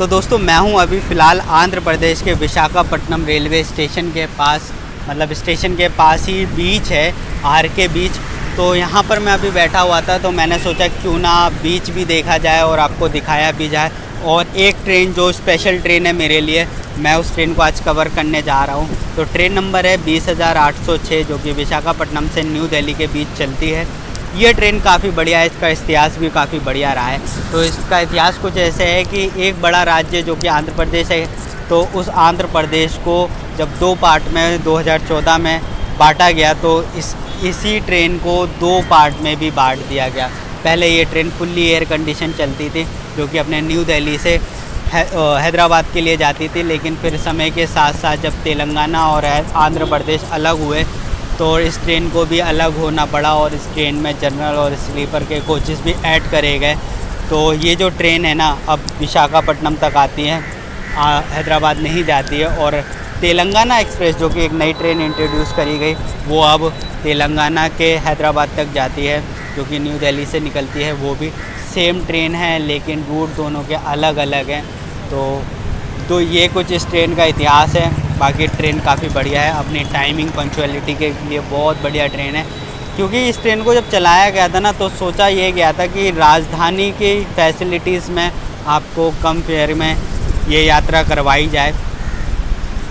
तो दोस्तों मैं हूं अभी फ़िलहाल आंध्र प्रदेश के विशाखापट्टनम रेलवे स्टेशन के पास, मतलब स्टेशन के पास ही बीच है, आर के बीच। तो यहाँ पर मैं अभी बैठा हुआ था, तो मैंने सोचा क्यों ना बीच भी देखा जाए और आपको दिखाया भी जाए। और एक ट्रेन जो स्पेशल ट्रेन है मेरे लिए, मैं उस ट्रेन को आज कवर करने जा रहा हूँ। तो ट्रेन नंबर है 20,806 जो कि विशाखापट्टनम से न्यू दिल्ली के बीच चलती है। ये ट्रेन काफ़ी बढ़िया है, इसका इतिहास भी काफ़ी बढ़िया रहा है। तो इसका इतिहास कुछ ऐसे है कि एक बड़ा राज्य जो कि आंध्र प्रदेश है, तो उस आंध्र प्रदेश को जब दो पार्ट में 2014 में बांटा गया, तो इसी ट्रेन को दो पार्ट में भी बांट दिया गया। पहले ये ट्रेन फुल्ली एयर कंडीशन चलती थी जो कि अपने न्यू दिल्ली से हैदराबाद के लिए जाती थी, लेकिन फिर समय के साथ साथ जब तेलंगाना और आंध्र प्रदेश अलग हुए तो इस ट्रेन को भी अलग होना पड़ा और इस ट्रेन में जनरल और स्लीपर के कोचेस भी ऐड करे गए। तो ये जो ट्रेन है ना, अब विशाखापट्टनम तक आती है, हैदराबाद नहीं जाती है। और तेलंगाना एक्सप्रेस जो कि एक नई ट्रेन इंट्रोड्यूस करी गई, वो अब तेलंगाना के हैदराबाद तक जाती है, जो कि न्यू दिल्ली से निकलती है। वो भी सेम ट्रेन है लेकिन रूट दोनों के अलग अलग हैं। तो ये कुछ इस ट्रेन का इतिहास है। बाकी ट्रेन काफ़ी बढ़िया है, अपनी टाइमिंग पंक्चुअलिटी के लिए बहुत बढ़िया ट्रेन है। क्योंकि इस ट्रेन को जब चलाया गया था ना, तो सोचा ये गया था कि राजधानी की फैसिलिटीज़ में आपको कम फेयर में ये यात्रा करवाई जाए।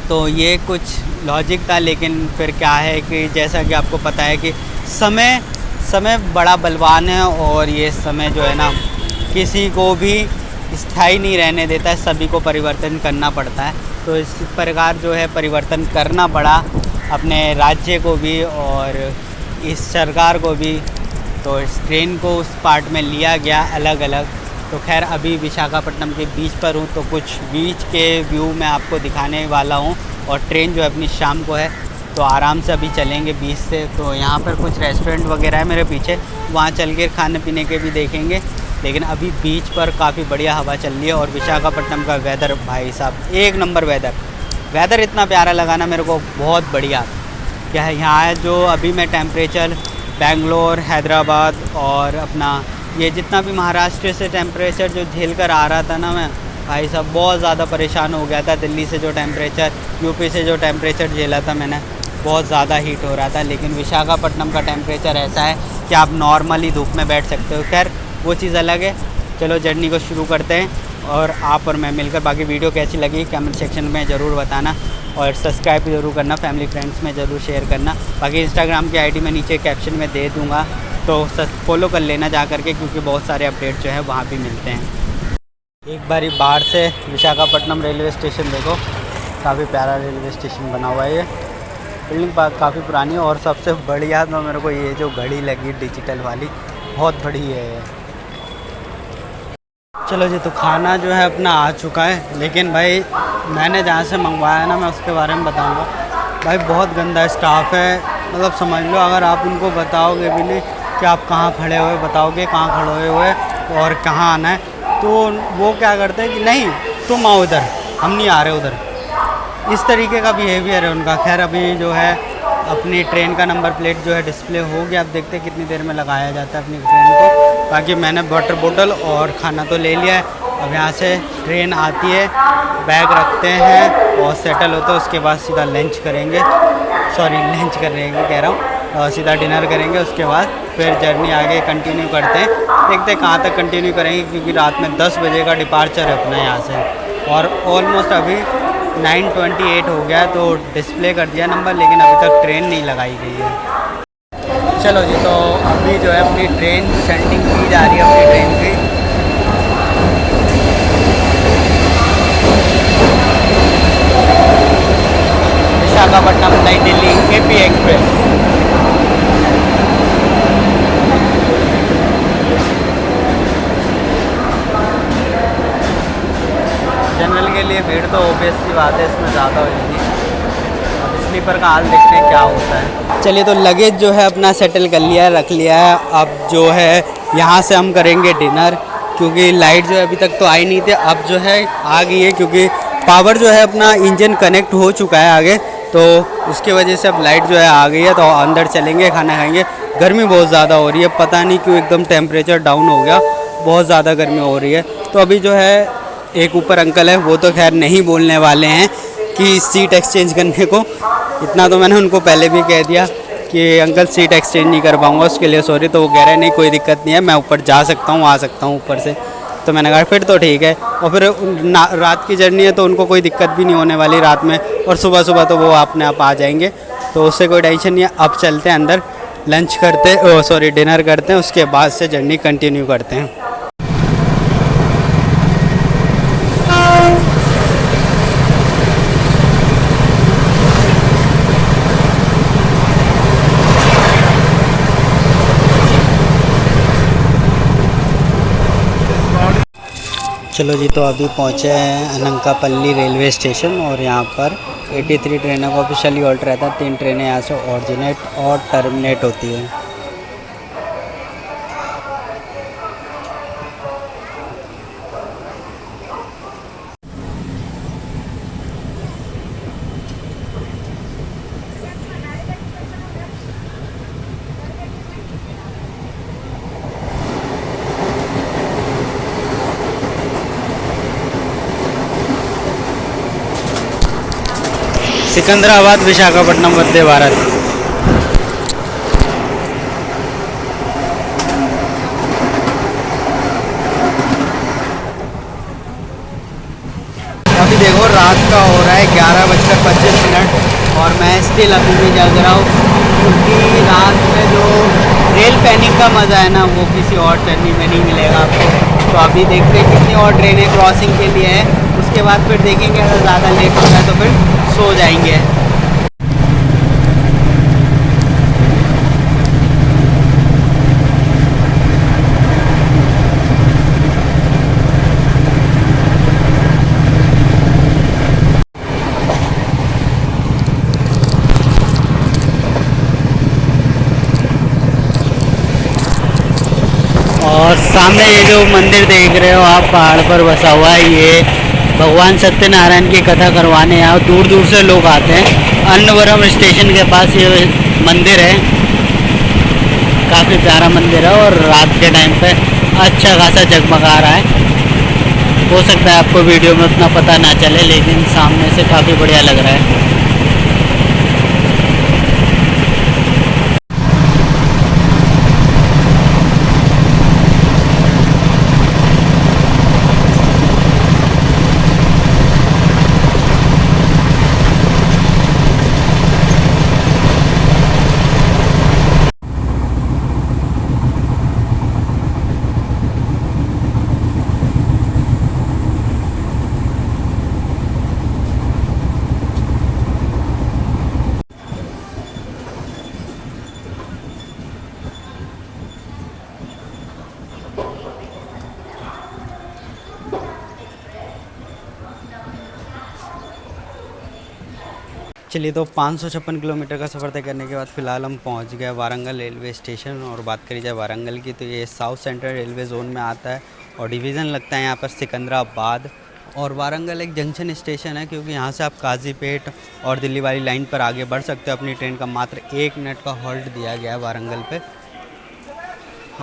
तो ये कुछ लॉजिक था, लेकिन फिर क्या है कि जैसा कि आपको पता है कि समय बड़ा बलवान है और ये समय जो है ना, किसी को भी स्थायी नहीं रहने देता है, सभी को परिवर्तन करना पड़ता है। तो इस प्रकार जो है परिवर्तन करना पड़ा अपने राज्य को भी और इस सरकार को भी। तो इस ट्रेन को उस पार्ट में लिया गया अलग अलग। तो खैर अभी विशाखापट्टनम के बीच पर हूँ, तो कुछ बीच के व्यू मैं आपको दिखाने वाला हूँ। और ट्रेन जो अपनी शाम को है, तो आराम से अभी चलेंगे बीच से। तो यहाँ पर कुछ रेस्टोरेंट वगैरह है मेरे पीछे, वहाँ चल के खाने पीने के भी देखेंगे। लेकिन अभी बीच पर काफ़ी बढ़िया हवा चल रही है। और विशाखापट्टनम का वेदर भाई साहब एक नंबर वेदर इतना प्यारा लगा ना मेरे को, बहुत बढ़िया। क्या है यहाँ जो अभी मैं टेम्परेचर बेंगलोर, हैदराबाद और अपना ये जितना भी महाराष्ट्र से टेम्परेचर जो झेल कर आ रहा था ना, मैं भाई साहब बहुत ज़्यादा परेशान हो गया था। दिल्ली से जो टेम्परेचर, यूपी से जो टेम्परेचर झेला था मैंने, बहुत ज़्यादा हीट हो रहा था। लेकिन विशाखापट्टनम का टेम्परेचर ऐसा है कि आप नॉर्मली धूप में बैठ सकते हो। खैर वो चीज़ अलग है। चलो जर्नी को शुरू करते हैं और आप और मैं मिलकर। बाकी वीडियो कैसी लगी कमेंट सेक्शन में ज़रूर बताना और सब्सक्राइब ज़रूर करना, फैमिली फ्रेंड्स में ज़रूर शेयर करना। बाकी इंस्टाग्राम की आईडी मैं नीचे कैप्शन में दे दूँगा, तो फॉलो कर लेना जा करके, क्योंकि बहुत सारे अपडेट जो है वहाँ भी मिलते हैं। एक बारी बाहर से विशाखापट्टनम रेलवे स्टेशन देखो, काफ़ी प्यारा रेलवे स्टेशन बना हुआ है। ये बिल्डिंग काफ़ी पुरानी है। और सबसे बढ़िया तो मेरे को ये जो घड़ी लगी डिजिटल वाली, बहुत बड़ी है ये। चलो जी, तो खाना जो है अपना आ चुका है। लेकिन भाई मैंने जहाँ से मंगवाया ना, मैं उसके बारे में बताऊंगा। भाई बहुत गंदा स्टाफ है, मतलब समझ लो अगर आप उनको बताओगे भी नहीं कि आप कहाँ खड़े हुए, बताओगे कहाँ खड़े हुए और कहाँ आना है, तो वो क्या करते हैं कि नहीं तुम आओ इधर, हम नहीं आ रहे उधर। इस तरीके का बिहेवियर है उनका। खैर अभी जो है अपनी ट्रेन का नंबर प्लेट जो है डिस्प्ले हो गया। अब देखते हैं कितनी देर में लगाया जाता है अपनी ट्रेन को। बाकी मैंने वाटर बोतल और खाना तो ले लिया है। अब यहाँ से ट्रेन आती है, बैग रखते हैं और सेटल होते हैं। उसके बाद सीधा लंच करेंगे, लंच करेंगे कह रहा हूँ, और सीधा डिनर करेंगे। उसके बाद फिर जर्नी आगे कंटिन्यू करते हैं। देखते हैं कहाँ तक कंटिन्यू करेंगे, क्योंकि रात में 10 बजे का डिपार्चर है अपना यहाँ से। और ऑलमोस्ट अभी 9:28 हो गया, तो डिस्प्ले कर दिया नंबर, लेकिन अभी तक ट्रेन नहीं लगाई गई है। चलो जी, तो अभी जो है अपनी ट्रेन सेंटिंग की जा रही है अपनी ट्रेन की। विशाखापट्टनम नई दिल्ली AP एक्सप्रेस। जनरल के लिए भीड़ तो ऑब्वियस सी बात है, इसमें ज़्यादा होगी। अब स्लीपर का हाल देखते हैं क्या होता है। चलिए, तो लगेज जो है अपना सेटल कर लिया है, रख लिया है। अब जो है यहाँ से हम करेंगे डिनर, क्योंकि लाइट जो है अभी तक तो आई नहीं थी, अब जो है आ गई है। क्योंकि पावर जो है अपना इंजन कनेक्ट हो चुका है आगे, तो उसकी वजह से अब लाइट जो है आ गई है। तो अंदर चलेंगे, खाना खाएंगे। गर्मी बहुत ज़्यादा हो रही है, पता नहीं क्यों एकदम टेम्परेचर डाउन हो गया, बहुत ज़्यादा गर्मी हो रही है। तो अभी जो है एक ऊपर अंकल है, वो तो खैर नहीं बोलने वाले हैं कि सीट एक्सचेंज करने को। इतना तो मैंने उनको पहले भी कह दिया कि अंकल सीट एक्सचेंज नहीं कर पाऊँगा, उसके लिए सॉरी। तो वो कह रहे हैं नहीं कोई दिक्कत नहीं है, मैं ऊपर जा सकता हूँ, आ सकता हूँ ऊपर से। तो मैंने कहा फिर तो ठीक है। और फिर रात की जर्नी है तो उनको कोई दिक्कत भी नहीं होने वाली रात में, और सुबह सुबह तो वो अपने आप आ जाएंगे, तो उससे कोई टेंशन नहीं है। अब चलते हैं अंदर, लंच करते सॉरी डिनर करते हैं, उसके बाद से जर्नी कंटिन्यू करते हैं। चलो जी, तो अभी पहुँचे हैं अनंकापल्ली रेलवे स्टेशन, और यहाँ पर 83 ट्रेनों का ऑफिशियली ऑल्ट रहता है। 3 ट्रेनें यहाँ से ऑरिजिनेट और टर्मिनेट होती हैं। सिकंदराबाद विशाखापट्टनम वंदे भारत। अभी देखो रात का हो रहा है 11:25, और मैं स्टिल अभी भी जग रहा हूँ, क्योंकि रात में जो रेल पैनिंग का मज़ा है ना, वो किसी और जर्नी में नहीं मिलेगा आपको। तो अभी देखते हैं कितनी और ट्रेनें क्रॉसिंग के लिए है, उसके बाद फिर देखेंगे। अगर ज़्यादा लेट होता है तो फिर सो जाएंगे। और सामने ये जो मंदिर देख रहे हो आप, पहाड़ पर बसा हुआ है, ये भगवान सत्यनारायण की कथा करवाने यहाँ दूर दूर से लोग आते हैं। अन्नवरम स्टेशन के पास ये मंदिर है, काफ़ी प्यारा मंदिर है, और रात के टाइम पे अच्छा खासा जगमगा रहा है। हो सकता है आपको वीडियो में उतना पता ना चले, लेकिन सामने से काफ़ी बढ़िया लग रहा है। चलिए, तो 556 किलोमीटर का सफ़र तय करने के बाद फ़िलहाल हम पहुंच गए वारंगल रेलवे स्टेशन। और बात करी जाए वारंगल की, तो ये साउथ सेंट्रल रेलवे जोन में आता है, और डिवीज़न लगता है यहाँ पर सिकंदराबाद। और वारंगल एक जंक्शन स्टेशन है, क्योंकि यहाँ से आप काजीपेट और दिल्ली वाली लाइन पर आगे बढ़ सकते हो। अपनी ट्रेन का मात्र 1 मिनट का हॉल्ट दिया गया है वारंगल पे।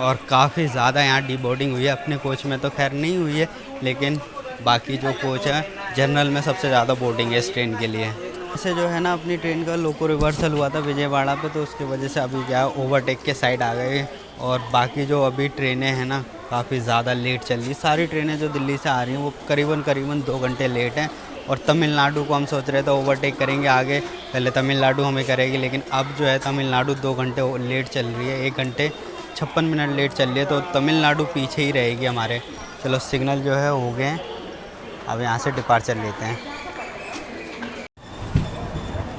और काफ़ी ज़्यादा यहाँ डी बोर्डिंग हुई है। अपने कोच में तो खैर नहीं हुई है, लेकिन बाकी जो कोच है जनरल में सबसे ज़्यादा बोर्डिंग है इस ट्रेन के लिए। ऐसे जो है ना, अपनी ट्रेन का लोको रिवर्सल हुआ था विजयवाड़ा पे, तो उसकी वजह से अभी क्या ओवरटेक के साइड आ गए। और बाकी जो अभी ट्रेनें हैं ना, काफ़ी ज़्यादा लेट चल रही। सारी ट्रेनें जो दिल्ली से आ रही हैं वो करीबन 2 घंटे लेट हैं। और तमिलनाडु को हम सोच रहे थे ओवरटेक करेंगे आगे, पहले तमिलनाडु हमें करेगी, लेकिन अब जो है तमिलनाडु 2 घंटे लेट चल रही है, 1 घंटे 56 मिनट लेट चल रही है, तो तमिलनाडु पीछे ही रहेगी हमारे। चलो सिग्नल जो है हो गए, अब यहाँ से डिपार्चर लेते हैं।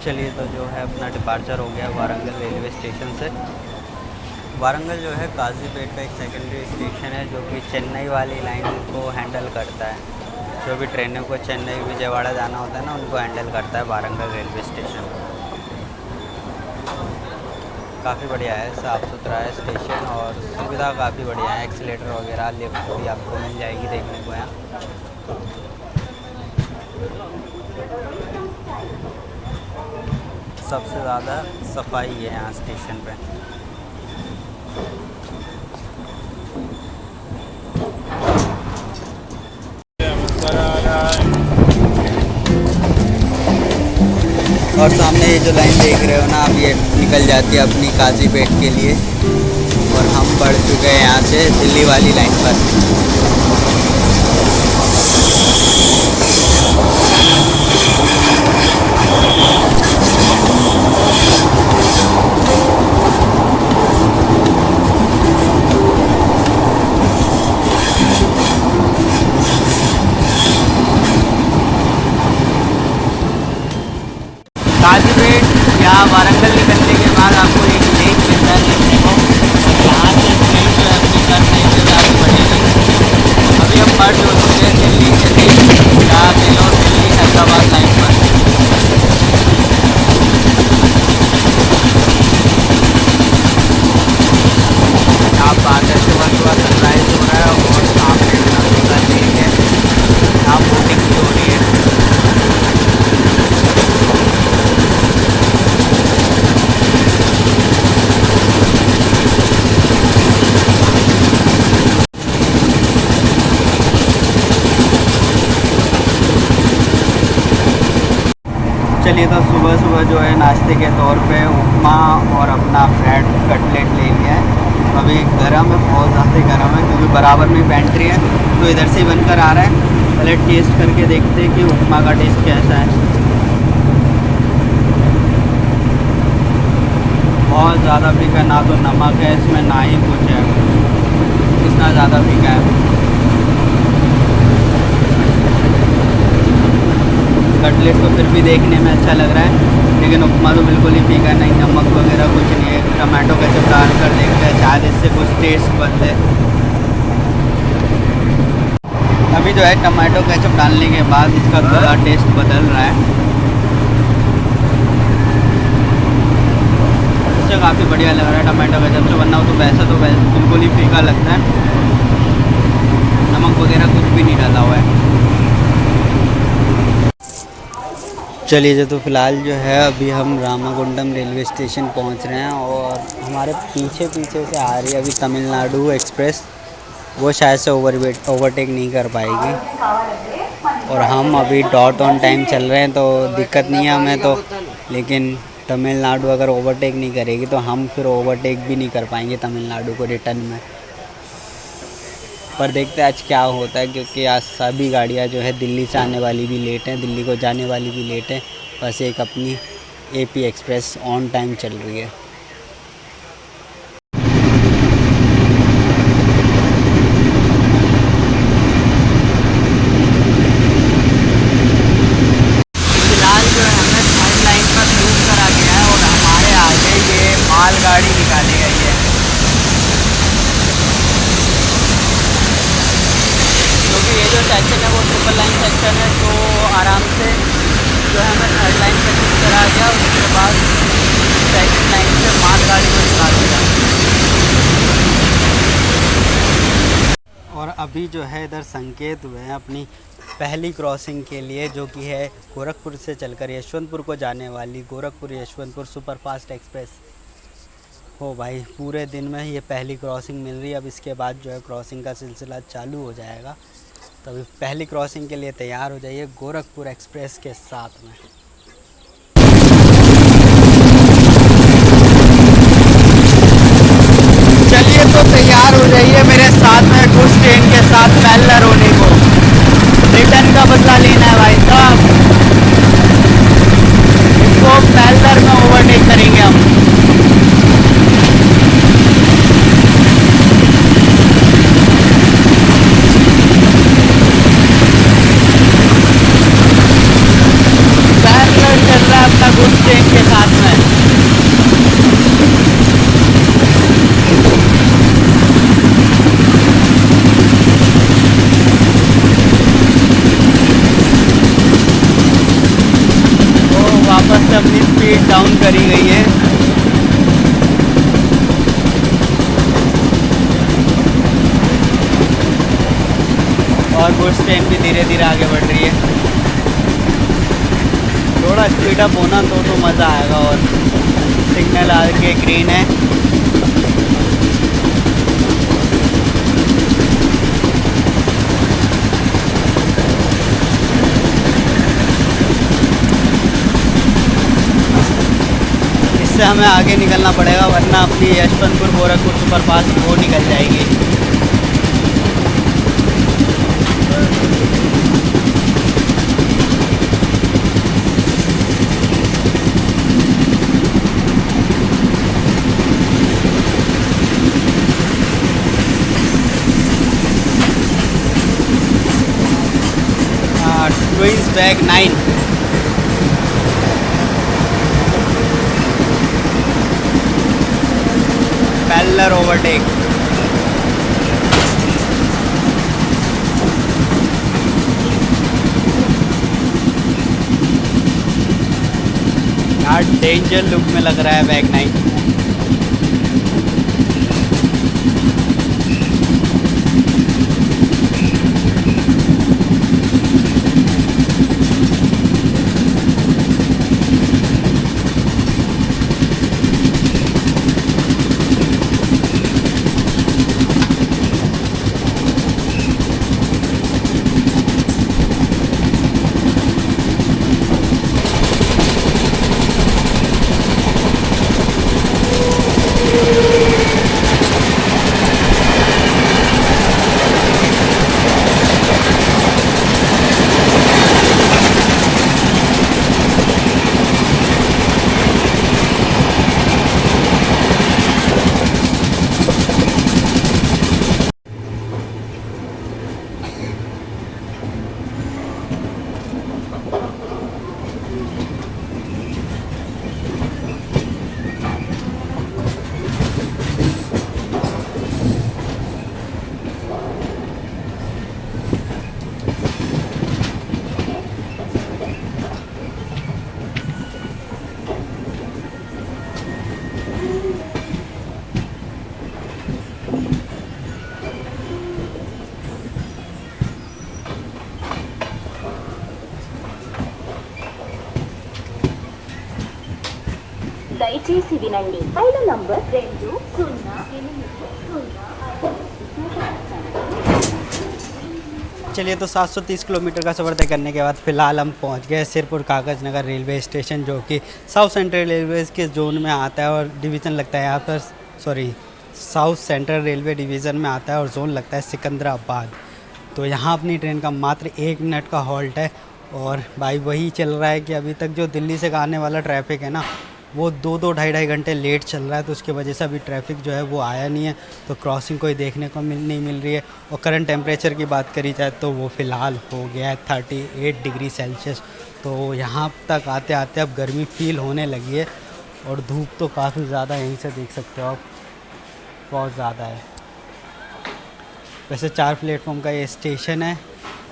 चलिए, तो जो है अपना डिपार्चर हो गया वारंगल रेलवे स्टेशन से। वारंगल जो है काजीपेट का एक सेकेंडरी स्टेशन है, जो कि चेन्नई वाली लाइन को हैंडल करता है। जो भी ट्रेनों को चेन्नई विजयवाड़ा जाना होता है ना, उनको हैंडल करता है वारंगल रेलवे स्टेशन। काफ़ी बढ़िया है, साफ़ सुथरा है स्टेशन, और सुविधा काफ़ी बढ़िया है। एक्सीलेटर वगैरह लिफ्ट भी आपको मिल जाएगी देखने को यहाँ। सबसे ज़्यादा सफाई है यहाँ स्टेशन पे। और सामने ये जो लाइन देख रहे हो ना, अब ये निकल जाती है अपनी काजीपेट के लिए और हम बढ़ चुके हैं यहाँ से दिल्ली वाली लाइन पर। काजीपेट या वारंगल निकलने के बाद आपको एक लेक मिलता है देखने को। यहाँ से ट्रेन जो है अपनी कर नहीं से आगे बढ़ेगी। अभी हम बढ़ जो चुके हैं दिल्ली से या बेलोर दिल्ली हैदराबाद लाइन पर। आप बादल से सुबह सनराइज हो रहा है और सामने इतना सुंदर लेक है। यहाँ बोटिंग भी हो रही है। चलिए, तो सुबह सुबह जो है नाश्ते के तौर पे उपमा और अपना ब्रेड कटलेट ले लिया है। अभी गर्म है, बहुत ज़्यादा गर्म है क्योंकि बराबर में पेंट्री है तो इधर से ही बनकर आ रहा है। पहले टेस्ट करके देखते हैं कि उपमा का टेस्ट कैसा है। बहुत ज़्यादा फीका, ना तो नमक है इसमें ना ही कुछ है, इतना ज़्यादा फीका है। कटलेट तो फिर भी देखने में अच्छा लग रहा है, लेकिन उपमा तो बिल्कुल ही फीका, नहीं नमक वगैरह कुछ नहीं है। टमाटो केचप डाल कर देखते हैं, शायद इससे कुछ टेस्ट बदले। अभी जो है टमाटो केचप डालने के बाद इसका थोड़ा टेस्ट बदल रहा है। इससे काफ़ी बढ़िया लग रहा है टमाटो केचप से, वरना तो वैसा तो बिल्कुल ही फीका लगता है। नमक वगैरह कुछ भी नहीं डाला हुआ है। चलिए, तो फ़िलहाल जो है अभी हम रामागुंडम रेलवे स्टेशन पहुंच रहे हैं और हमारे पीछे पीछे से आ रही है अभी तमिलनाडु एक्सप्रेस। वो शायद से ओवरटेक नहीं कर पाएगी और हम अभी डॉट ऑन टाइम चल रहे हैं तो दिक्कत नहीं है हमें तो। लेकिन तमिलनाडु अगर ओवरटेक नहीं करेगी तो हम फिर ओवरटेक भी नहीं कर पाएंगे तमिलनाडु को रिटर्न में। पर देखते हैं आज क्या होता है, क्योंकि आज सभी गाड़ियाँ जो है दिल्ली से आने वाली भी लेट हैं, दिल्ली को जाने वाली भी लेट है। बस एक अपनी एपी एक्सप्रेस ऑन टाइम चल रही है। फिलहाल जो है हमें थर्ड लाइन पर मूव करा गया है और हमारे आगे ये मालगाड़ी निकाली गई है। ये जो सेक्शन है वो ट्रिपल लाइन सेक्शन है, तो आराम से जो है हमें थर्ड लाइन पर शिफ्ट करा गया। उसके बाद सेकंड लाइन से मालगाड़ी को निकाल दिया। और अभी जो है इधर संकेत हुए हैं अपनी पहली क्रॉसिंग के लिए, जो कि है गोरखपुर से चलकर यशवंतपुर को जाने वाली गोरखपुर यशवंतपुर सुपरफास्ट एक्सप्रेस। हो भाई, पूरे दिन में ये पहली क्रॉसिंग मिल रही है। अब इसके बाद जो है क्रॉसिंग का सिलसिला चालू हो जाएगा, तभी पहली क्रॉसिंग के लिए तैयार हो जाइए गोरखपुर एक्सप्रेस के साथ में। चलिए, तो तैयार हो जाइए मेरे साथ में गुड्स ट्रेन के साथ पैरेलल होने को। रिटर्न का बदला लेना है भाई साहब, इसको पैरेलल में ओवरटेक करेंगे हम। अपना गुड्स ट्रेन के साथ में तो वापस से अपनी स्पीड डाउन करी गई है। और गुड्स ट्रेन भी धीरे धीरे आगे बढ़ रही है। थोड़ा स्पीड अप होना तो मज़ा आएगा। और सिग्नल आगे ग्रीन है। इससे हमें आगे निकलना पड़ेगा, वरना अपनी यशवंतपुर गोरखपुर सुपरफास्ट वो निकल जाएगी। 9 पैरेलल ओवरटेक। यार डेंजर लुक में लग रहा है बैग 9। దయచేసి వినండి. రైలు నంబర్ 208 चलिए, तो 730 किलोमीटर का सफ़र तय करने के बाद फ़िलहाल हम पहुंच गए सिरपुर कागज़ नगर रेलवे स्टेशन, जो कि साउथ सेंट्रल रेलवेज़ के जोन में आता है और डिवीज़न लगता है यहाँ पर, साउथ सेंट्रल रेलवे डिवीज़न में आता है और जोन लगता है सिकंदराबाद। तो यहाँ अपनी ट्रेन का मात्र 1 मिनट का हॉल्ट है। और भाई वही चल रहा है कि अभी तक जो दिल्ली से आने वाला ट्रैफिक है ना, वो 2-2 ढाई घंटे लेट चल रहा है। तो उसकी वजह से अभी ट्रैफिक जो है वो आया नहीं है, तो क्रॉसिंग कोई देखने को नहीं मिल रही है। और करंट टेम्परेचर की बात करी जाए तो वो फ़िलहाल हो गया है 38 डिग्री सेल्सियस। तो यहाँ तक आते आते अब गर्मी फील होने लगी है और धूप तो काफ़ी ज़्यादा, यहीं से देख सकते हो आप, बहुत ज़्यादा है। वैसे 4 प्लेटफॉर्म का ये स्टेशन है।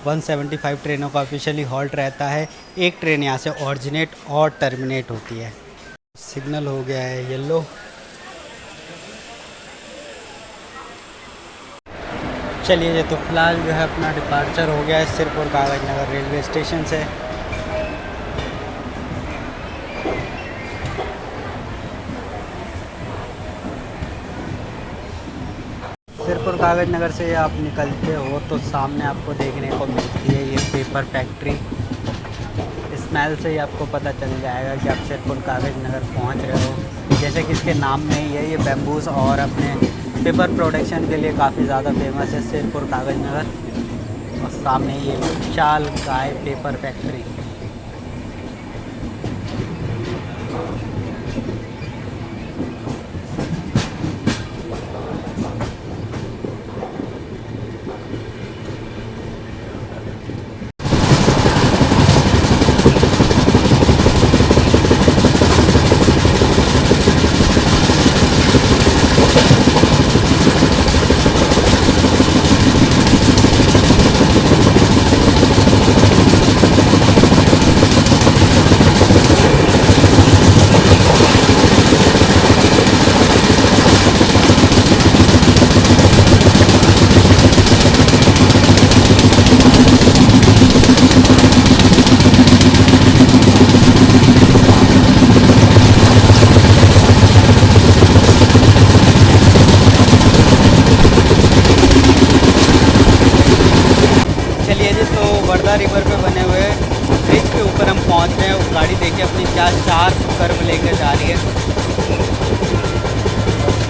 175 ट्रेनों का ऑफिशियली हॉल्ट रहता है। एक ट्रेन यहाँ से ऑरिजिनेट और टर्मिनेट होती है। सिग्नल हो गया है येलो। चलिए, तो फिलहाल जो है अपना डिपार्चर हो गया है सिरपुर कागज़ नगर रेलवे स्टेशन से। सिरपुर कागज़ नगर से आप निकलते हो तो सामने आपको देखने को मिलती है ये पेपर फैक्ट्री। स्मेल से ही आपको पता चल जाएगा कि आप सिरपुर कागज़ नगर पहुंच रहे हो। जैसे कि इसके नाम में ही है, ये बैम्बूस और अपने पेपर प्रोडक्शन के लिए काफ़ी ज़्यादा फेमस है सिरपुर कागज़ नगर। और सामने ये विशाल काय पेपर फैक्ट्री। रिवर पे बने हुए ब्रिज के ऊपर हम पहुंच रहे हैं। गाड़ी देखिए अपनी क्या 4 कर्व लेकर जा रही है।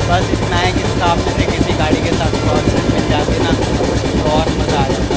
बस इतना है कि सामने से किसी गाड़ी के साथ क्रॉस मिल जाती ना तो और मज़ा आ जाता।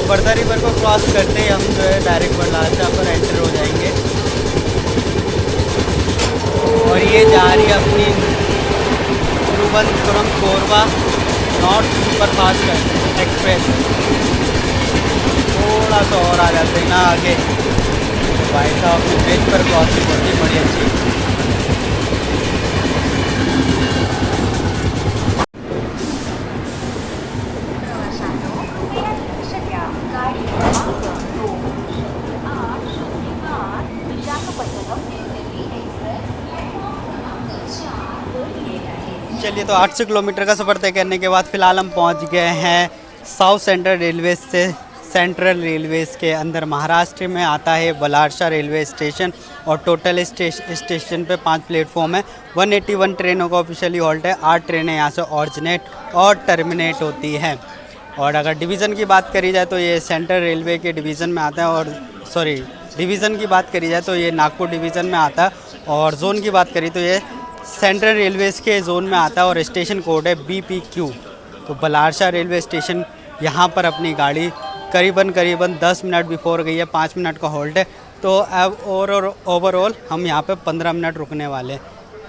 वर्धा रिवर को क्रॉस करते ही हम जो है डायरेक्ट बरलाचा पर एंटर हो जाएंगे। और ये जा रही है अपनी Thiruvananthapuram Korba north super fast express. थोड़ा सा और आ जाते हैं ना आगे भाई साहब ब्रिज पर क्रॉसिंग होती है बड़ी अच्छी। चलिए तो 800 किलोमीटर का सफ़र तय करने के बाद फ़िलहाल हम पहुंच गए हैं साउथ सेंट्रल रेलवे से सेंट्रल रेलवेज़ के अंदर। महाराष्ट्र में आता है बलारसा रेलवे स्टेशन और टोटल स्टेशन पे 5 प्लेटफॉर्म है। 181 ट्रेनों का ऑफिशियली हॉल्ट है। 8 ट्रेनें यहाँ से ऑरिजिनेट और टर्मिनेट होती हैं। और अगर डिवीज़न की बात करी जाए तो ये सेंट्रल रेलवे के डिवीज़न में आता है। और डिवीज़न की बात करी जाए तो ये नागपुर डिवीज़न में आता है। और जोन की बात करी तो ये सेंट्रल रेलवेज़ के जोन में आता है और स्टेशन कोड है BPQ। तो बलारसा रेलवे स्टेशन यहाँ पर अपनी गाड़ी करीबन 10 मिनट बिफोर गई है। 5 मिनट का हॉल्ट है। तो अब ओवरऑल हम यहाँ पे 15 मिनट रुकने वाले हैं।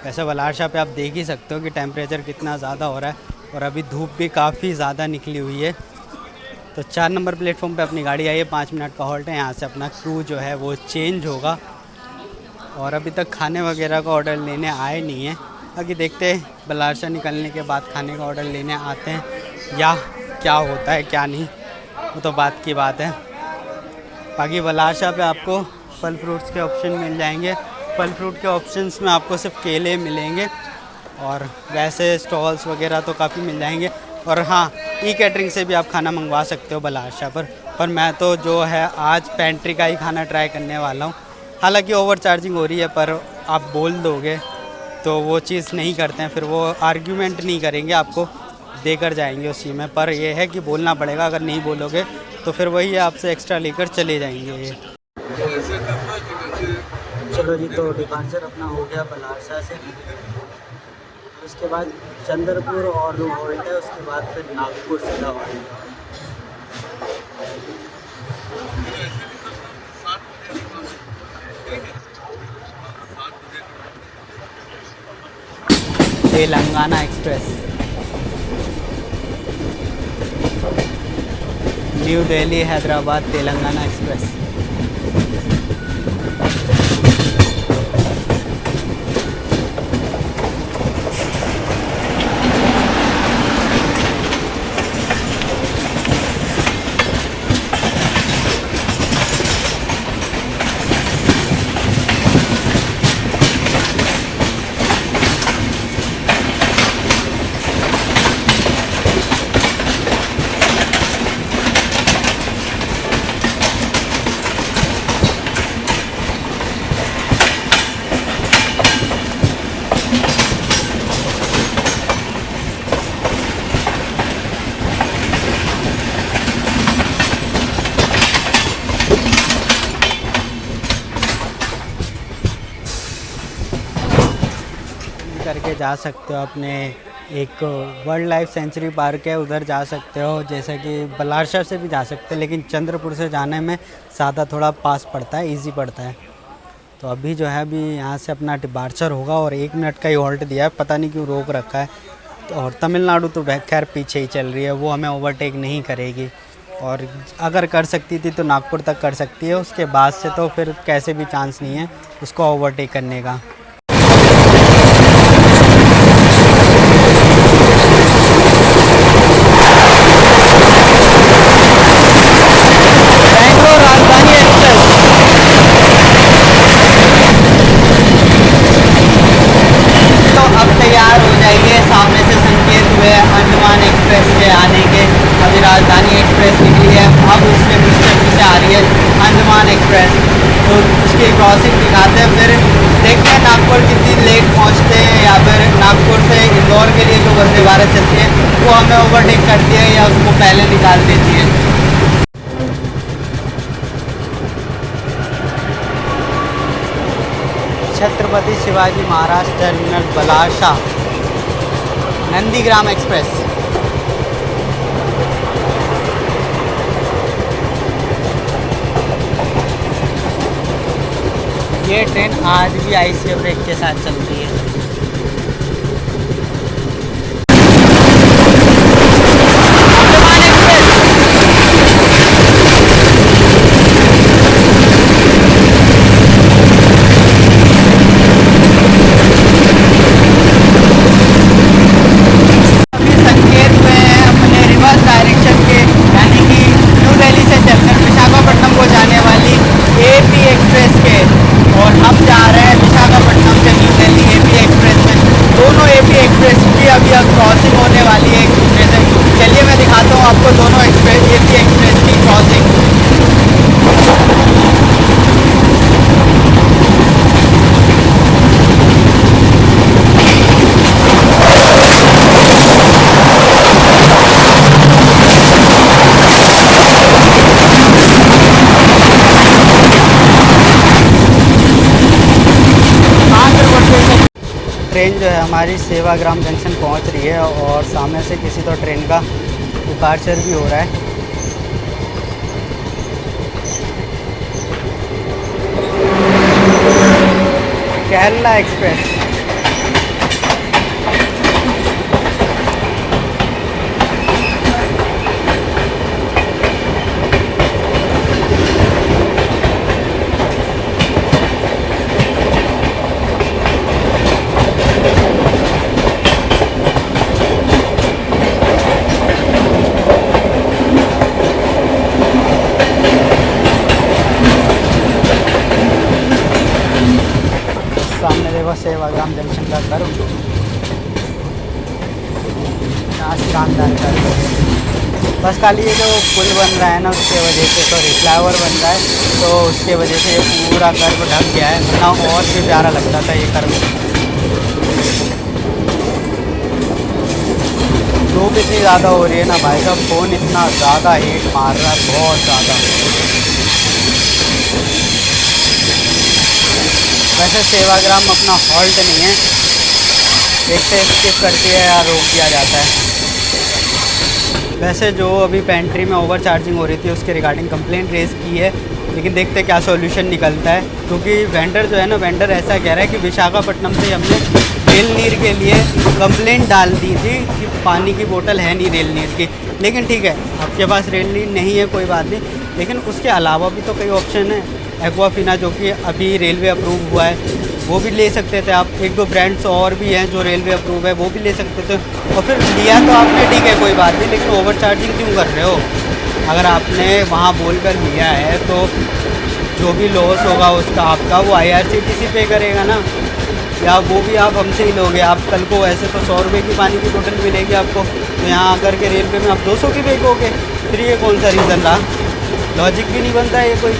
वैसे बलारसा पे आप देख ही सकते हो कि टेम्परेचर कितना ज़्यादा हो रहा है और अभी धूप भी काफ़ी ज़्यादा निकली हुई है। तो 4 नंबर प्लेटफॉर्म पे अपनी गाड़ी आई है। 5 मिनट का हॉल्ट है। यहाँ से अपना क्रू जो है वो चेंज होगा। और अभी तक खाने वगैरह का ऑर्डर लेने आए नहीं हैं। बाकी देखते हैं बलारसा निकलने के बाद खाने का ऑर्डर लेने आते हैं या क्या होता है क्या नहीं, वो तो बात की बात है। बाकी बलारसा पे आपको फल फ्रूट्स के ऑप्शन मिल जाएंगे। फल फ्रूट के ऑप्शंस में आपको सिर्फ केले मिलेंगे और वैसे स्टॉल्स वगैरह तो काफ़ी मिल जाएंगे। और हाँ, कैटरिंग से भी आप खाना मंगवा सकते हो बलारसा पर मैं तो जो है आज पेंट्री का ही खाना ट्राई करने वाला हूँ। हालांकि ओवर चार्जिंग हो रही है पर आप बोल दोगे तो वो चीज़ नहीं करते हैं, फिर वो आर्ग्यूमेंट नहीं करेंगे, आपको देकर जाएंगे उसी में। पर यह है कि बोलना पड़ेगा, अगर नहीं बोलोगे तो फिर वही आपसे एक्स्ट्रा लेकर चले जाएंगे ये। चलो जी, तो डिपार्चर अपना हो गया बलारसा से। उसके बाद चंद्रपुर और हॉल्ट है। उसके बाद फिर नागपुर सीधा हॉल्ट है। Telangana express new Delhi Hyderabad Telangana express. जा सकते हो अपने एक वर्ल्ड लाइफ सेंचुरी पार्क है, उधर जा सकते हो, जैसे कि बलारशाह से भी जा सकते हो, लेकिन चंद्रपुर से जाने में ज़्यादा थोड़ा पास पड़ता है, इजी पड़ता है। तो अभी जो है अभी यहाँ से अपना डिपार्चर होगा और 1 मिनट का ही हॉल्ट दिया है, पता नहीं क्यों रोक रखा है। तो और तमिलनाडु तो खैर पीछे ही चल रही है, वो हमें ओवरटेक नहीं करेगी, और अगर कर सकती थी तो नागपुर तक कर सकती है, उसके बाद से तो फिर कैसे भी चांस नहीं है उसको ओवरटेक करने का। बैंगलोर राजधानी एक्सप्रेस तो अब तैयार हो जाइए, सामने से संकेत हुए अंडमान एक्सप्रेस के आने के। अभी राजधानी एक्सप्रेस निकली है, अब उसके पीछे आ रही है अंडमान एक्सप्रेस, तो उसकी क्रॉसिंग दिखाते हैं, फिर देखते हैं नागपुर कितनी लेट पहुंचते हैं, या फिर नागपुर से इंदौर के लिए जो वंदे भारत चलती है वो हमें ओवरटेक करती है या उसको पहले निकाल देती है। Chhatrapati Shivaji Maharaj terminal बलारशाह Nandigram express. ये ट्रेन आज भी आईसीएफ ब्रेक के साथ चलती है। अंडमान एक्सप्रेस अभी संकेत में हैं अपने रिवर्स डायरेक्शन के, यानी कि न्यू दिल्ली से चलकर विशाखापट्टनम को जाने वाली एपी एक्सप्रेस के, और हम जा रहे हैं विशाखापट्टनम से न्यू दिल्ली एपी एक्सप्रेस में। दोनों एपी एक्सप्रेस की अभी अब क्रॉसिंग होने वाली है एक दूसरे से। चलिए मैं दिखाता हूँ आपको दोनों एक्सप्रेस एपी एक्सप्रेस की क्रॉसिंग। ट्रेन जो है हमारी सेवाग्राम जंक्शन पहुंच रही है, और सामने से किसी तो ट्रेन का डिपार्चर भी हो रहा है। केरला एक्सप्रेस। सामने देखो सेवाग्राम जंक्शन का कर्व, यहाँ शानदार कर्व है। बस खाली ये जो पुल बन रहा है ना उसके वजह से, सॉरी फ्लाईओवर बन रहा है तो उसके वजह से ये पूरा कर्व ढक गया है, वरना और भी प्यारा लगता था ये कर्व। धूप इतनी ज़्यादा हो रही है ना भाई साहब, फ़ोन इतना ज़्यादा हीट मार रहा है, बहुत ज़्यादा। वैसे सेवाग्राम अपना हॉल्ट नहीं है, देखते स्किप करती है या रोक दिया जाता है। वैसे जो अभी पेंट्री में ओवर चार्जिंग हो रही थी उसके रिगार्डिंग कंप्लेंट रेज़ की है, लेकिन देखते क्या सॉल्यूशन निकलता है, क्योंकि वेंडर जो है ना, वेंडर ऐसा कह रहा है कि विशाखापट्टनम से हमने रेल नीर के लिए कंप्लेंट डाल दी थी कि पानी की बोतल है नहीं रेल नीर की, लेकिन ठीक है आपके पास रेल नीर नहीं है कोई बात नहीं, लेकिन उसके अलावा भी तो कई ऑप्शन है। एक्वाफिना जो कि अभी रेलवे अप्रूव हुआ है वो भी ले सकते थे आप, 1-2 ब्रांड्स और भी हैं जो रेलवे अप्रूव है वो भी ले सकते थे, और फिर लिया तो आपने ठीक है कोई बात नहीं, लेकिन ओवर चार्जिंग क्यों कर रहे हो? अगर आपने वहाँ बोलकर लिया है तो जो भी लॉस होगा उसका आपका वो IRCTC पे करेगा ना, या वो भी आप हमसे ही लोगे। आप कल को ऐसे तो 100 रुपये की पानी की बोतल मिलेगी आपको, तो यहाँ आकर के रेलवे में आप 200 की बेचोगे, फिर ये कौन सा रीज़न रहा? लॉजिक भी नहीं बनता ये कोई।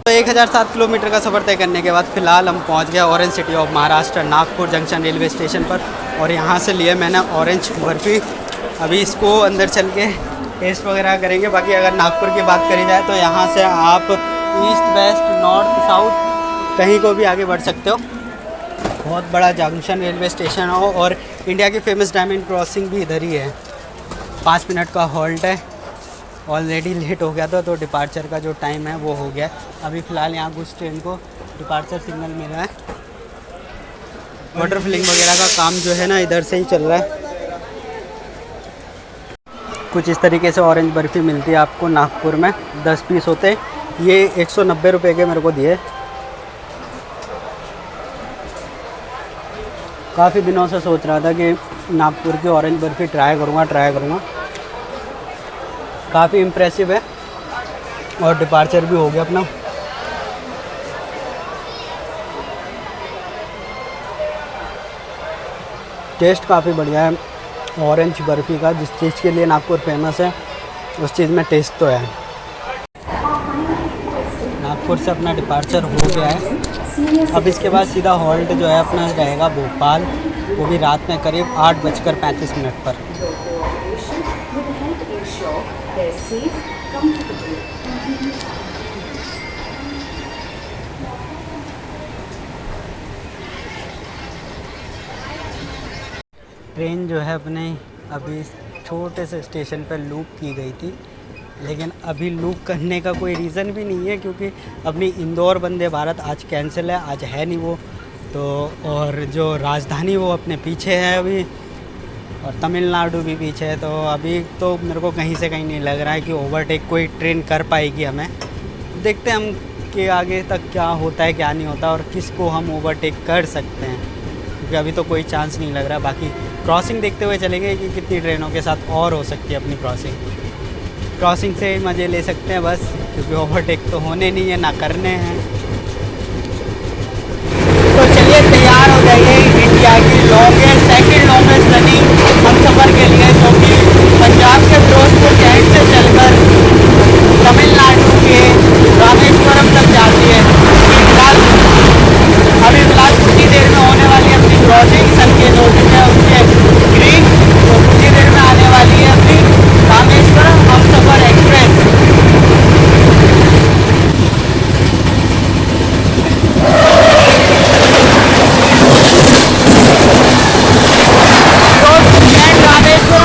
तो 1007 किलोमीटर का सफ़र तय करने के बाद फ़िलहाल हम पहुंच गए orange city of Maharashtra Nagpur junction railway station पर। और यहाँ से लिए मैंने ऑरेंज बर्फ़ी। अभी इसको अंदर चल के टेस्ट वगैरह करेंगे। बाकी अगर नागपुर की बात करी जाए तो यहाँ से आप ईस्ट वेस्ट नॉर्थ साउथ कहीं को भी आगे बढ़ सकते हो। बहुत बड़ा जंक्शन रेलवे स्टेशन हो और इंडिया की फेमस डायमंड क्रॉसिंग भी इधर ही है। 5 मिनट का हॉल्ट है। ऑलरेडी लेट हो गया था तो डिपार्चर का जो टाइम है वो हो गया। अभी फ़िलहाल यहाँ कुछ ट्रेन को डिपार्चर सिग्नल मिल रहा है। वाटर फिलिंग वगैरह का काम जो है ना इधर से ही चल रहा है। कुछ इस तरीके से ऑरेंज बर्फ़ी मिलती है आपको नागपुर में। 10 पीस होते हैं। ये 190 रुपये के मेरे को दिए। काफ़ी दिनों से सोच रहा था कि नागपुर की ऑरेंज बर्फ़ी ट्राई करूँगा। काफ़ी इम्प्रेसिव है और डिपार्चर भी हो गया अपना। टेस्ट काफ़ी बढ़िया है ऑरेंज बर्फ़ी का। जिस चीज़ के लिए नागपुर फेमस है उस चीज़ में टेस्ट तो है। नागपुर से अपना डिपार्चर हो गया है। अब इसके बाद सीधा हॉल्ट जो है अपना रहेगा भोपाल, वो भी रात में करीब 8:35 पर। ट्रेन जो है अपने अभी छोटे से स्टेशन पर लूप की गई थी, लेकिन अभी लूप करने का कोई रीज़न भी नहीं है क्योंकि अपनी इंदौर वंदे भारत आज कैंसिल है, आज है नहीं वो तो। और जो राजधानी वो अपने पीछे है अभी, और तमिलनाडु भी पीछे है। तो अभी तो मेरे को कहीं से कहीं नहीं लग रहा है कि ओवरटेक कोई ट्रेन कर पाएगी हमें। देखते हैं हम कि आगे तक क्या होता है क्या नहीं होता और किसको हम ओवरटेक कर सकते हैं, क्योंकि अभी तो कोई चांस नहीं लग रहा। बाकी क्रॉसिंग देखते हुए चलेंगे कि कितनी ट्रेनों के साथ और हो सकती है अपनी क्रॉसिंग से मज़े ले सकते हैं बस, क्योंकि ओवरटेक तो होने नहीं है ना करने हैं। तो चलिए तैयार हो जाइए इंडिया की सेकंड लॉन्गेस्ट रनिंग हम सफ़र के लिए, जो कि पंजाब के फिरोजपुर शहर से चलकर तमिलनाडु के रामेश्वरम तक जाती है। फिलहाल कुछ देर में होने वाली है अपनी क्रॉसिंग। संकेत हो चुके हैं उसके ग्रीन, तो कुछ ही देर में आने वाली है अपनी रामेश्वरम हमसफ़र एक्सप्रेस। रामेश्वरम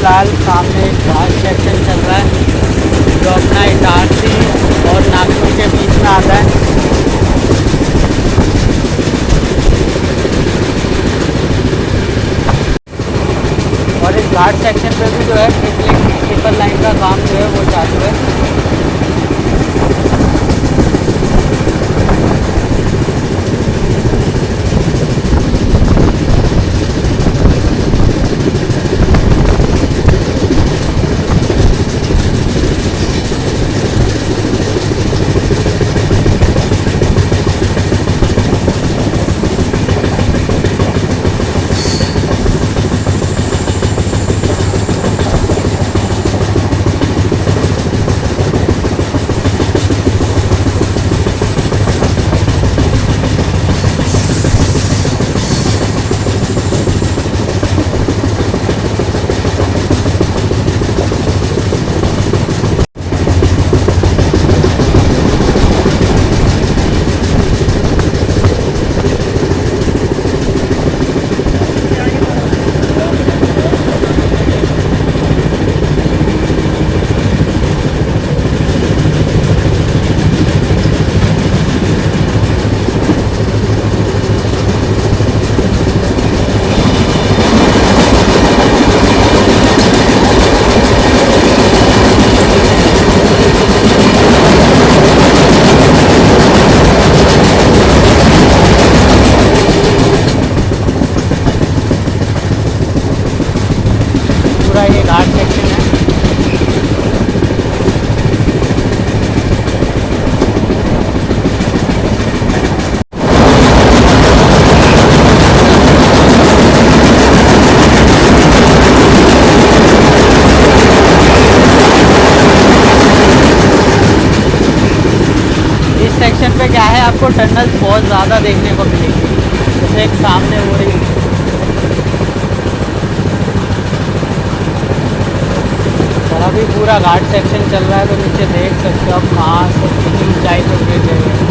फ़िलहाल सामने एक घाट सेक्शन चल रहा है जो अपना इटारसी और नागपुर के बीच में आता है। और इस घाट सेक्शन पे भी जो है ट्रिपल लाइन का काम जो है वो चालू है। पूरा ये घाट सेक्शन है। इस सेक्शन पे क्या है, आपको टनल्स बहुत ज़्यादा देखने को मिलेंगी। जैसे एक सामने हो रही, और अभी पूरा घाट सेक्शन चल रहा है तो नीचे देख सकते हो आप कहाँ से कितनी ऊंचाई पर गिर गए हैं।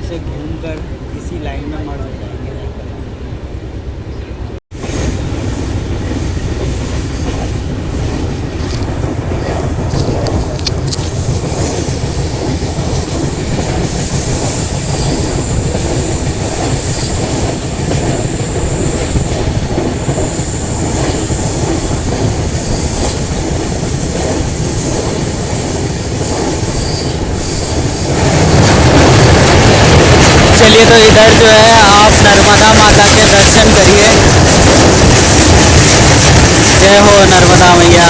से घूमकर इसी लाइन में मर्ज हो जाएंगे। चलिए तो इधर जो है आप नर्मदा माता के दर्शन करिए। जय हो नर्मदा मैया।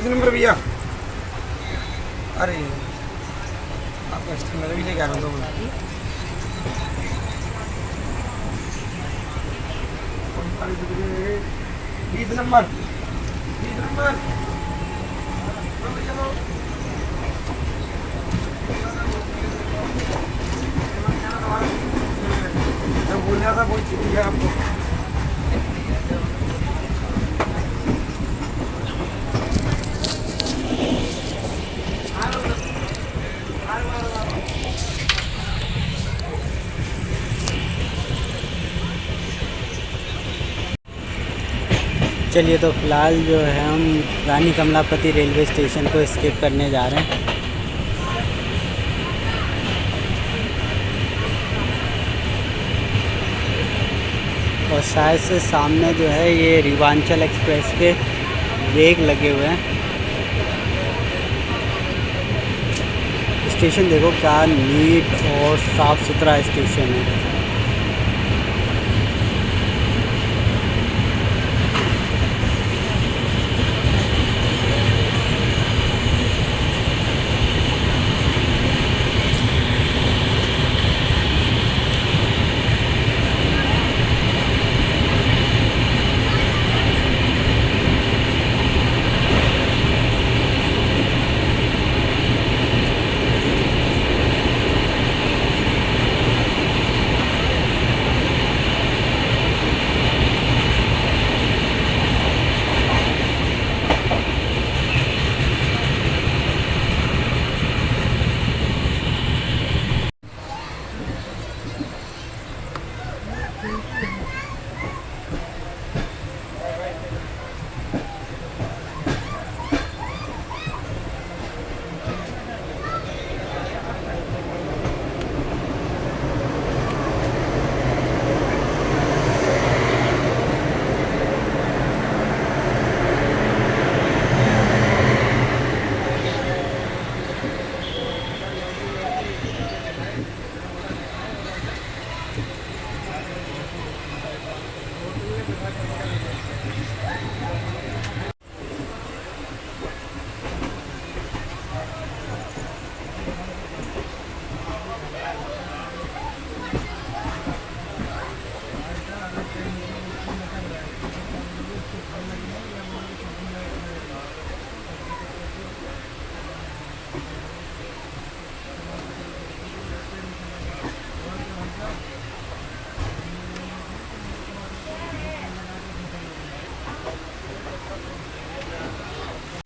नंबर भैया। अरे आप कस्टमर भी लेके आ रहा हूँ। 20 नंबर 20 नंबर मैं बोल रहा था वो चीज़ है आपको। चलिए तो फ़िलहाल जो है हम रानी कमलापति रेलवे स्टेशन को स्किप करने जा रहे हैं। और शायद से सामने जो है ये रिवांचल एक्सप्रेस के ब्रेक लगे हुए हैं। स्टेशन देखो क्या नीट और साफ़ सुथरा स्टेशन है।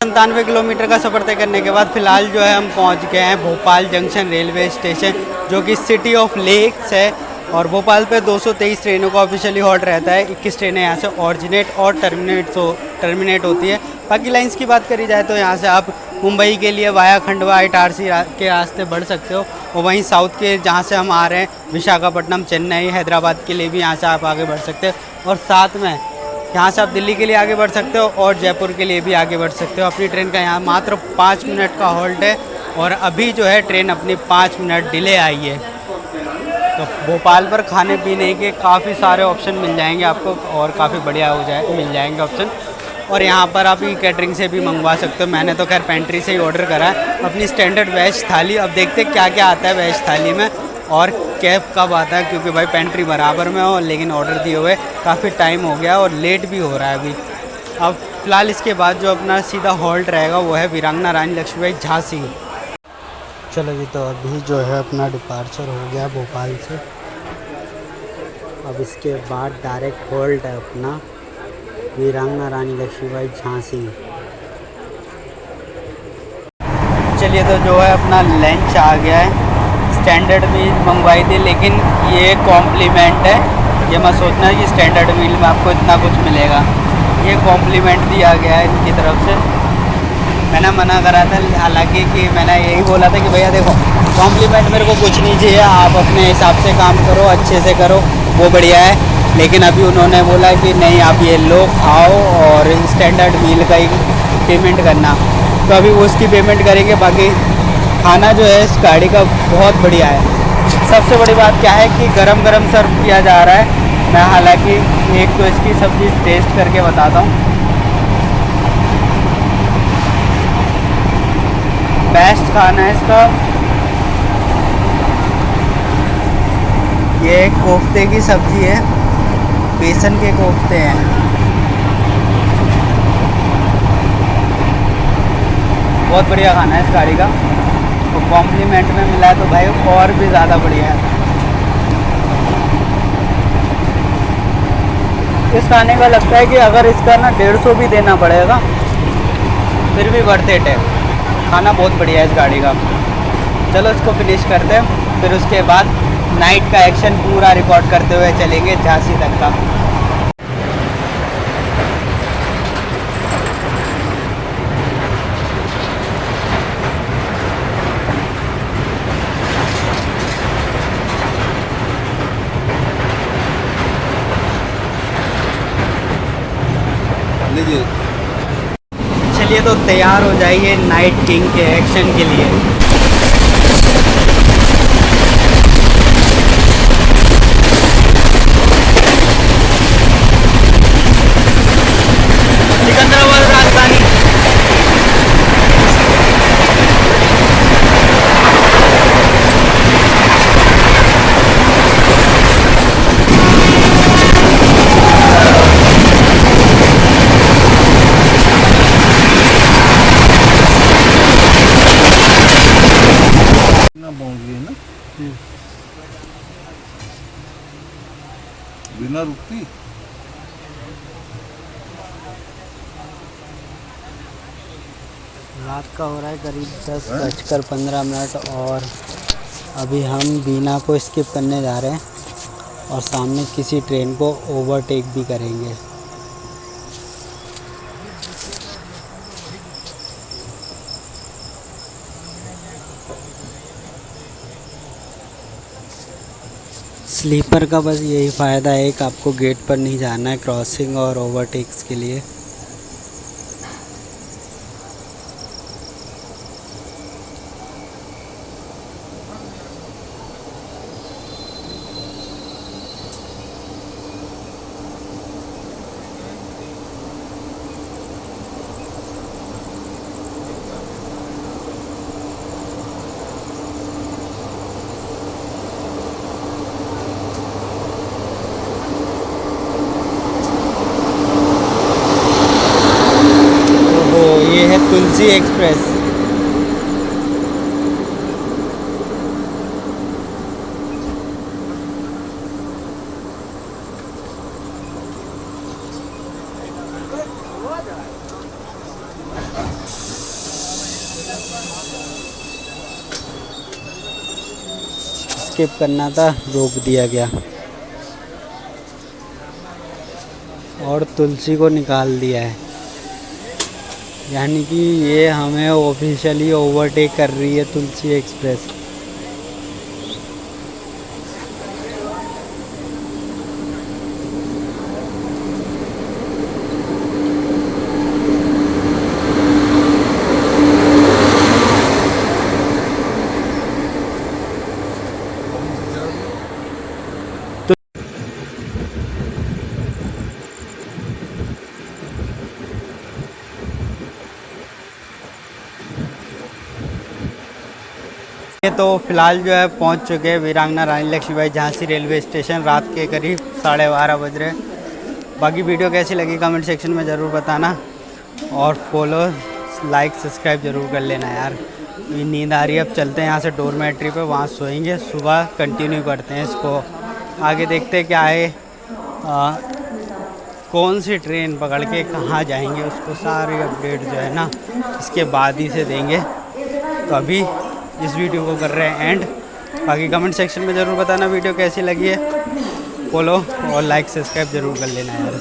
संतानवे किलोमीटर का सफ़र तय करने के बाद फ़िलहाल जो है हम पहुंच गए हैं भोपाल जंक्शन रेलवे स्टेशन, जो कि सिटी ऑफ लेक्स है। और भोपाल पे 223 ट्रेनों का ऑफिशियली हॉल्ट रहता है। 21 ट्रेनें यहाँ से ऑरिजिनेट और टर्मिनेट होती है। बाकी लाइंस की बात करी जाए तो यहाँ से आप मुंबई के लिए वाया खंडवा इटारसी के रास्ते बढ़ सकते हो, और वहीं साउथ के जहाँ से हम आ रहे हैं विशाखापट्टनम, चेन्नई, हैदराबाद के लिए भी यहाँ से आप आगे बढ़ सकते हो। और साथ में यहाँ से आप दिल्ली के लिए आगे बढ़ सकते हो और जयपुर के लिए भी आगे बढ़ सकते हो। अपनी ट्रेन का यहाँ मात्र 5 मिनट का हॉल्ट है, और अभी जो है ट्रेन अपनी 5 मिनट डिले आई है। तो भोपाल पर खाने पीने के काफ़ी सारे ऑप्शन मिल जाएंगे आपको, और काफ़ी बढ़िया मिल जाएंगे ऑप्शन। और यहाँ पर आप कैटरिंग से भी मंगवा सकते हो। मैंने तो खैर पेंट्री से ही ऑर्डर करा है अपनी स्टैंडर्ड वेज थाली। अब देखते क्या क्या आता है वेज थाली में और कैब कब आता है, क्योंकि भाई पेंट्री बराबर में हो, लेकिन ऑर्डर दिए हुए काफ़ी टाइम हो गया और लेट भी हो रहा है अभी। अब फ़िलहाल इसके बाद जो अपना सीधा हॉल्ट रहेगा वो है वीरांगना रानी लक्ष्मीबाई झांसी। चलो जी, तो अभी जो है अपना डिपार्चर हो गया भोपाल से। अब इसके बाद डायरेक्ट हॉल्ट है अपना वीरांगना रानी लक्ष्मीबाई झांसी। चलिए, तो जो है अपना लंच आ गया है। स्टैंडर्ड मील मंगवाई थी, लेकिन ये कॉम्प्लीमेंट है। ये मत सोचना कि स्टैंडर्ड मील में आपको इतना कुछ मिलेगा, ये कॉम्प्लीमेंट दिया गया है इनकी तरफ से। मैंने मना करा था हालांकि कि मैंने यही बोला था कि भैया देखो, कॉम्प्लीमेंट मेरे को कुछ नहीं चाहिए, आप अपने हिसाब से काम करो, अच्छे से करो, वो बढ़िया है। लेकिन अभी उन्होंने बोला कि नहीं, आप ये लो, खाओ और स्टैंडर्ड मील का ही पेमेंट करना। तो अभी वो उसकी पेमेंट करेंगे। बाकी खाना जो है इस गाड़ी का बहुत बढ़िया है। सबसे बड़ी बात क्या है कि गरम गरम सर्व किया जा रहा है। मैं हालांकि एक तो इसकी सब्ज़ी टेस्ट करके बताता हूँ। बेस्ट खाना है इसका। ये कोफ्ते की सब्ज़ी है, बेसन के कोफ्ते हैं। बहुत बढ़िया खाना है इस गाड़ी का, तो कॉम्प्लीमेंट में मिला है तो भाई और भी ज़्यादा बढ़िया है। इस खाने का लगता है कि अगर इसका ना 150 भी देना पड़ेगा फिर भी वर्थ इट है। खाना बहुत बढ़िया है इस गाड़ी का। चलो इसको फिनिश करते हैं, फिर उसके बाद नाइट का एक्शन पूरा रिकॉर्ड करते हुए चलेंगे झांसी तक का। चलिए, तो तैयार हो जाइए नाइट किंग के एक्शन के लिए। सिकंदराबाद राजधानी। बिना रुकती रात का हो रहा है करीब 10:15 और अभी हम बीना को स्किप करने जा रहे हैं और सामने किसी ट्रेन को ओवरटेक भी करेंगे। स्लीपर का बस यही फ़ायदा है कि आपको गेट पर नहीं जाना है क्रॉसिंग और ओवरटेक्स के लिए। ये है तुलसी एक्सप्रेस। स्किप करना था, रोक दिया गया और तुलसी को निकाल दिया है। यानी कि ये हमें ऑफिशियली ओवरटेक कर रही है तुलसी एक्सप्रेस। ये तो फ़िलहाल जो है पहुंच चुके हैं वीरांगना रानी लक्ष्मीबाई झांसी रेलवे स्टेशन। रात के करीब 12:30 बज रहे। बाकी वीडियो कैसी लगी कमेंट सेक्शन में ज़रूर बताना, और फॉलो लाइक सब्सक्राइब ज़रूर कर लेना यार। ये नींद आ रही है, अब चलते हैं यहाँ से डोरमेट्री पे, वहाँ सोएंगे, सुबह कंटिन्यू करते हैं इसको। आगे देखते हैं क्या है, कौन सी ट्रेन पकड़ के कहाँ जाएंगे, उसको सारी अपडेट जो है ना इसके बाद ही से देंगे। तो अभी इस वीडियो को कर रहे हैं एंड। बाकी कमेंट सेक्शन में ज़रूर बताना वीडियो कैसी लगी है। फॉलो और लाइक सब्सक्राइब ज़रूर कर लेना यार।